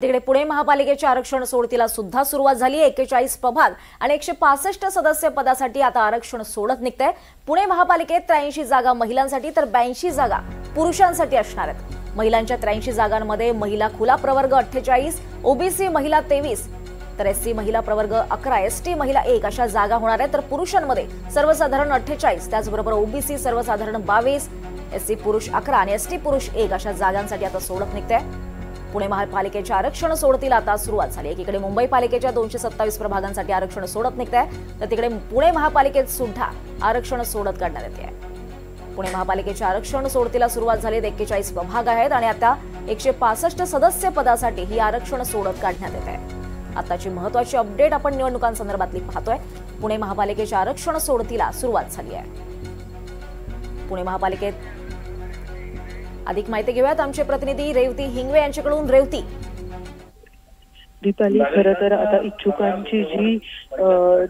तिकडे पुणे महापालिकेच्या आरक्षण सोडतीला सुद्धा सुरुवात झाली। 41 प्रभाग आणि 165 सदस्य पदासाठी आता आरक्षण सोडत निघतंय। पुणे महापालिकेत 83 जागा महिलांसाठी तर 82 जागा पुरुषांसाठी असणार आहेत। महिलांच्या 83 जागांमध्ये महिला खुला प्रवर्ग 48, ओबीसी महिला 23, तर एससी महिला प्रवर्ग 11, एसटी महिला 1 अशा जागा होणार आहेत। तर पुरुषांमध्ये सर्वसाधारण 48, त्याचबरोबर ओबीसी सर्वसाधारण 22, एससी पुरुष 11 आणि एसटी पुरुष 1 अशा जागांसाठी आता सोडत निघतंय। पुणे महापालिकेच्या आरक्षण सोडतीला आता सुरुवात झाली। एकीकडे मुंबई पालिकेच्या 227 प्रभागांसाठी आरक्षण सोडत निघतंय, तर तिकडे पुणे महापालिकेत सुद्धा आरक्षण सोडत काढण्यात येते। पुणे महापालिकेच्या आरक्षण सोडतीला सुरुवात झाली। 41 प्रभाग आहेत आणि आता 165 सदस्य पदासाठी ही आरक्षण सोडत काढण्यात येते। आताची महत्त्वाची अपडेट आपण निवडणुकांसंदर्भातली पाहतोय। पुणे महापालिकेच्या आरक्षण सोडतीला सुरुवात झाली आहे। पुणे महापालिकेत अधिक माहिती घेऊयात आमचे प्रतिनिधी रेवती हिंगवे यांच्याकडून। रेवती, दीपाली, खरं तर आता इच्छुकांची जी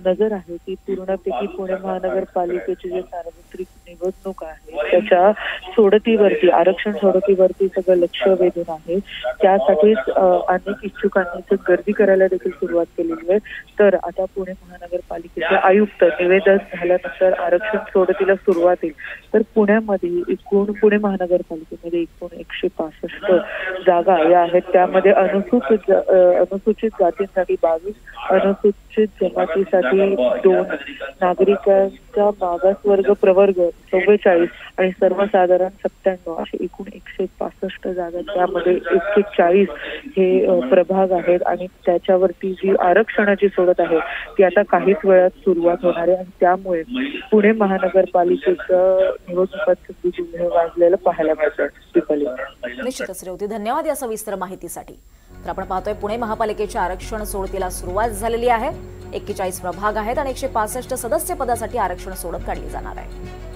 नजर आहे ती पूर्णपैकी पुणे महानगरपालिकेची जी सार्वत्रिक निवडणूक आहे त्याच्या सोडतीवरती, आरक्षण सोडतीवरती सगळं लक्ष वेधून आहे। त्यासाठीच अनेक इच्छुकांनी गर्दी करायला देखील सुरुवात केलेली आहे। तर आता पुणे महानगरपालिकेचे आयुक्त निवेदन झाल्यानंतर आरक्षण सोडतीला सुरुवात होईल। तर पुण्यामध्ये एकूण पुणे महानगरपालिकेमध्ये एकूण 165 जागा या आहेत। त्यामध्ये अनुसूचित जातींसाठी 22, अनुसूचित जमातीसाठी 2, नागरिकांचा मागासवर्ग प्रवर्ग 44 आणि सर्वसाधारण 97 असे एकूण 165 जागा, त्यामध्ये 140 हे प्रभाग आहेत। आणि त्याच्यावरती जी आरक्षणाची सोडत आहे ती आता काहीच वेळात सुरुवात होणार आहे आणि त्यामुळे पुणे महानगरपालिकेचं निवडणुकात संधी वाजलेलं पाहायला मिळतं। निश्चितच रेवती, धन्यवाद या सविस्तर माहितीसाठी। तर आपण पाहतोय पुणे महापालिकेच्या आरक्षण सोडतीला सुरुवात झालेली आहे। 41 प्रभाग आहेत आणि 165 सदस्य पदासाठी आरक्षण सोडत काढली जाणार आहे।